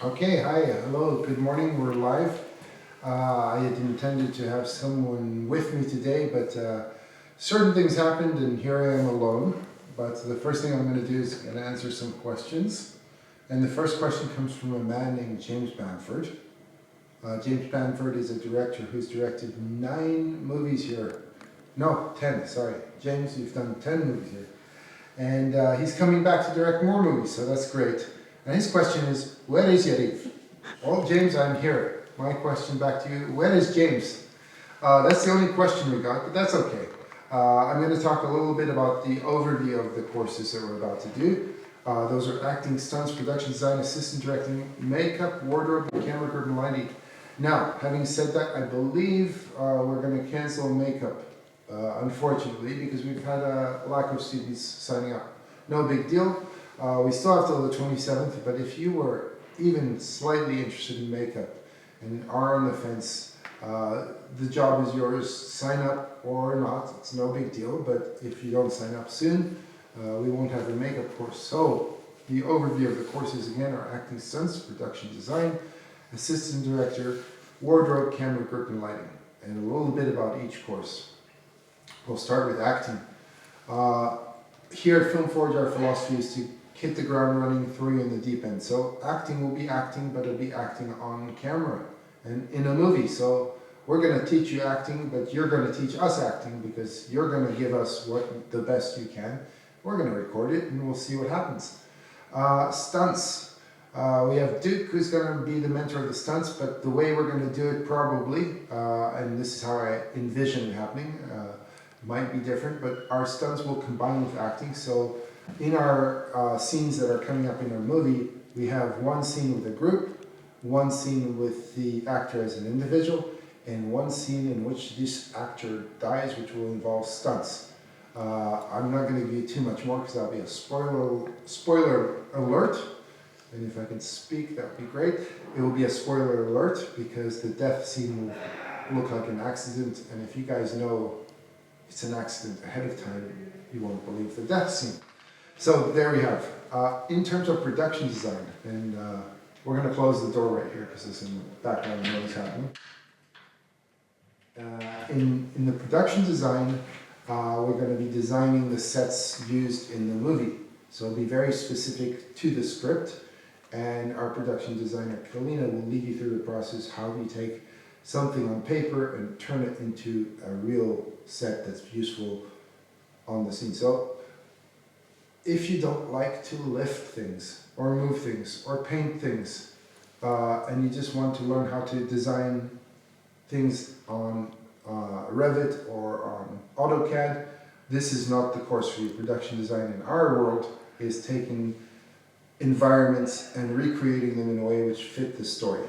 Okay, hi, hello, good morning, we're live. I had intended to have someone with me today, but certain things happened and here I am alone. But the first thing I'm going to do is going to answer some questions. And the first question comes from a man named James Bamford. James Bamford is a director who's directed 9 movies here. No, 10, sorry. James, you've done 10 movies here. And he's coming back to direct more movies, so that's great. And his question is, where is Yariv? Well, James, I'm here. My question back to you, where is James? That's the only question we got, but that's okay. I'm going to talk a little bit about the overview of the courses that we're about to do. Those are acting, stunts, production design, assistant directing, makeup, wardrobe, camera, curtain, lighting. Now, having said that, I believe we're going to cancel makeup. Unfortunately, because we've had a lack of students signing up. No big deal. We still have till the 27th, but if you were even slightly interested in makeup and are on the fence, the job is yours. Sign up or not, it's no big deal, but if you don't sign up soon, we won't have a makeup course. So, the overview of the courses again are acting, stunts, production design, assistant director, wardrobe, camera, curtain, lighting, and a little bit about each course. We'll start with acting. Here at Film Forge, our philosophy is to hit the ground running, throw you in the deep end. So acting will be acting, but it'll be acting on camera and in a movie. So we're going to teach you acting, but you're going to teach us acting because you're going to give us the best you can. We're going to record it and we'll see what happens. Stunts. We have Duke, who's going to be the mentor of the stunts, but the way we're going to do it probably, and this is how I envision it happening, might be different, but our stunts will combine with acting. So in our scenes that are coming up in our movie, we have one scene with a group, one scene with the actor as an individual, and one scene in which this actor dies, which will involve stunts. I'm not going to give you too much more because that'll be a spoiler alert. And if I can speak, that would be great. It will be a spoiler alert because the death scene will look like an accident, and if you guys know it's an accident ahead of time, you won't believe the death scene. So there we have. In terms of production design, and we're going to close the door right here because there's some background noise happening. In the production design, we're going to be designing the sets used in the movie. So it'll be very specific to the script, and our production designer, Kalina, will lead you through the process how we take something on paper and turn it into a real set that's useful on the scene. So if you don't like to lift things or move things or paint things and you just want to learn how to design things on Revit or on AutoCAD, this is not the course for you. Production design in our world is taking environments and recreating them in a way which fit the story.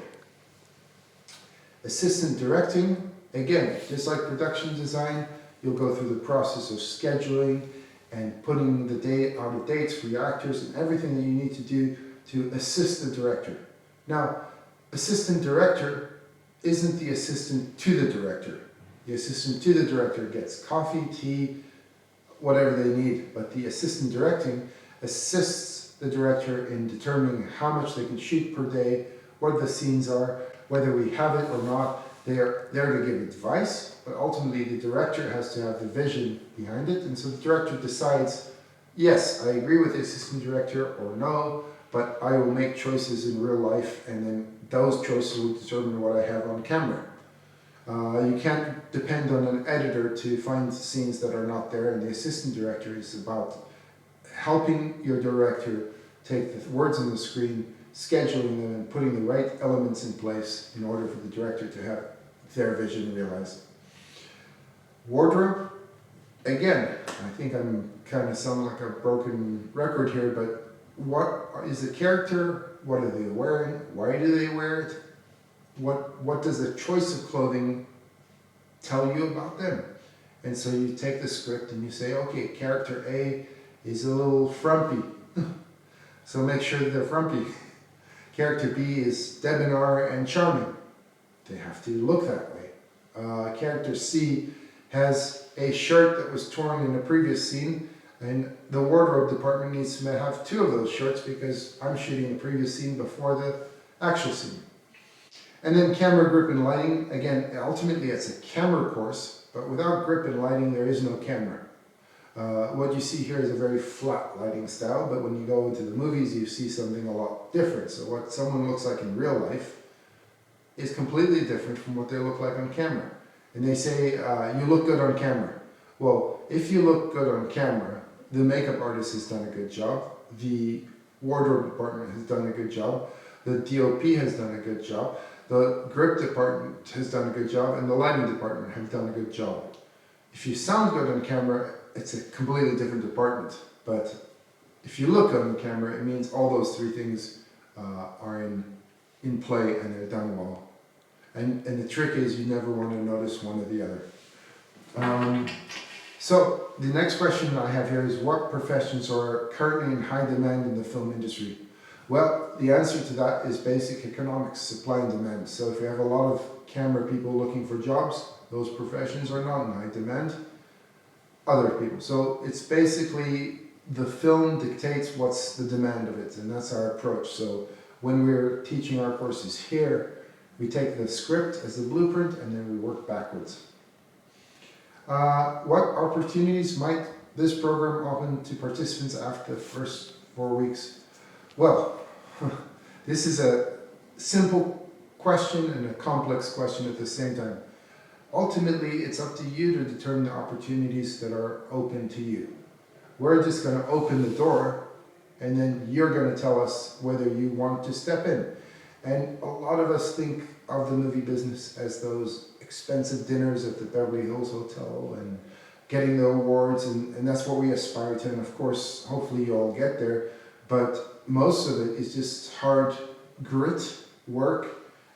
Assistant directing, again, just like production design, you'll go through the process of scheduling and putting the date out of dates for your actors and everything that you need to do to assist the director. Now, assistant director isn't the assistant to the director. The assistant to the director gets coffee, tea, whatever they need, but the assistant directing assists the director in determining how much they can shoot per day, what the scenes are, whether we have it or not. They're there to give advice, but ultimately the director has to have the vision behind it, and so the director decides, yes, I agree with the assistant director, or no, but I will make choices in real life, and then those choices will determine what I have on camera. You can't depend on an editor to find scenes that are not there, and the assistant director is about helping your director take the words on the screen, scheduling them, and putting the right elements in place in order for the director to have their vision realized. Wardrobe, again, I think I'm kind of sound like a broken record here, but what is the character? What are they wearing? Why do they wear it? What does the choice of clothing tell you about them? And so you take the script and you say, okay, character A is a little frumpy, so make sure that they're frumpy. Character B is debonair and charming. They have to look that way. Character C has a shirt that was torn in a previous scene, and the wardrobe department needs to have 2 of those shirts because I'm shooting the previous scene before actual scene. And then camera grip and lighting, again, ultimately it's a camera course, but without grip and lighting there is no camera. What you see here is a very flat lighting style, but when you go into the movies you see something a lot different. So what someone looks like in real life is completely different from what they look like on camera. And they say, you look good on camera. Well, if you look good on camera, the makeup artist has done a good job, the wardrobe department has done a good job, the DOP has done a good job, the grip department has done a good job, and the lighting department have done a good job. If you sound good on camera, it's a completely different department. But if you look good on camera, it means all those three things are in play and they're done well. And the trick is you never want to notice one or the other. So the next question I have here is, what professions are currently in high demand in the film industry? Well, the answer to that is basic economics, supply and demand. So if you have a lot of camera people looking for jobs, those professions are not in high demand. Other people. So it's basically the film dictates what's the demand of it, and that's our approach. So when we're teaching our courses here, we take the script as the blueprint and then we work backwards. What opportunities might this program open to participants after the first 4 weeks? Well, this is a simple question and a complex question at the same time. Ultimately, it's up to you to determine the opportunities that are open to you. We're just going to open the door and then you're going to tell us whether you want to step in. And a lot of us think of the movie business as those expensive dinners at the Beverly Hills Hotel and getting the awards, and that's what we aspire to. And of course, hopefully you all get there. But most of it is just hard grit, work,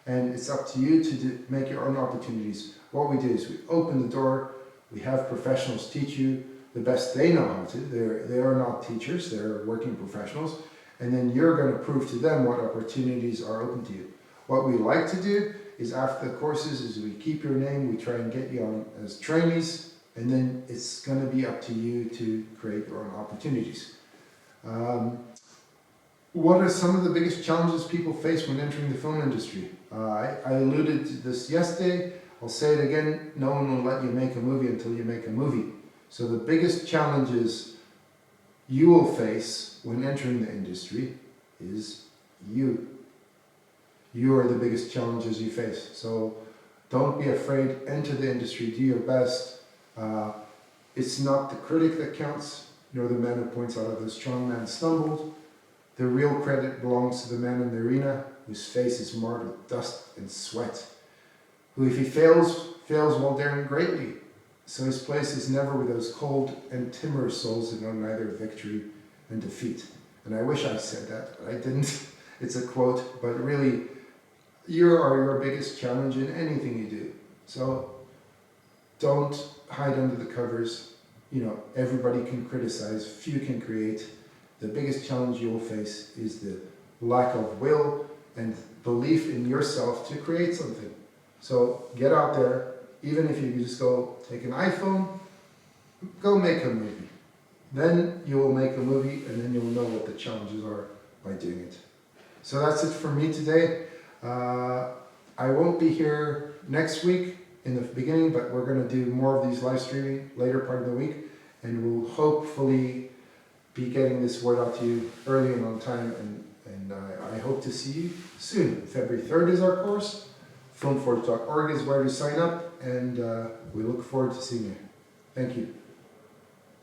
and it's up to you to make your own opportunities. What we do is we open the door, we have professionals teach you the best they know how to. They are not teachers, they're working professionals. And then you're going to prove to them what opportunities are open to you. What we like to do is after the courses is we keep your name, we try and get you on as trainees, and then it's going to be up to you to create your own opportunities. What are some of the biggest challenges people face when entering the film industry? I alluded to this yesterday. I'll say it again. No one will let you make a movie until you make a movie. So the biggest challenges you will face when entering the industry is you. You are the biggest challenges you face. So don't be afraid. Enter the industry. Do your best. It's not the critic that counts, nor the man who points out the strong man stumbled. The real credit belongs to the man in the arena whose face is marred with dust and sweat, who if he fails while daring greatly. So his place is never with those cold and timorous souls that know neither victory and defeat. And I wish I said that, but I didn't. It's a quote, but really, you are your biggest challenge in anything you do. So don't hide under the covers. You know, everybody can criticize, few can create. The biggest challenge you will face is the lack of will and belief in yourself to create something. So get out there, even if you just go take an iPhone, go make a movie. Then you will make a movie and then you'll know what the challenges are by doing it. So that's it for me today. I won't be here next week in the beginning, but we're going to do more of these live streaming later part of the week, and we'll hopefully be getting this word out to you early and on time, and I hope to see you soon. February 3rd is our course. Filmforge.org is where to sign up, and we look forward to seeing you. Thank you.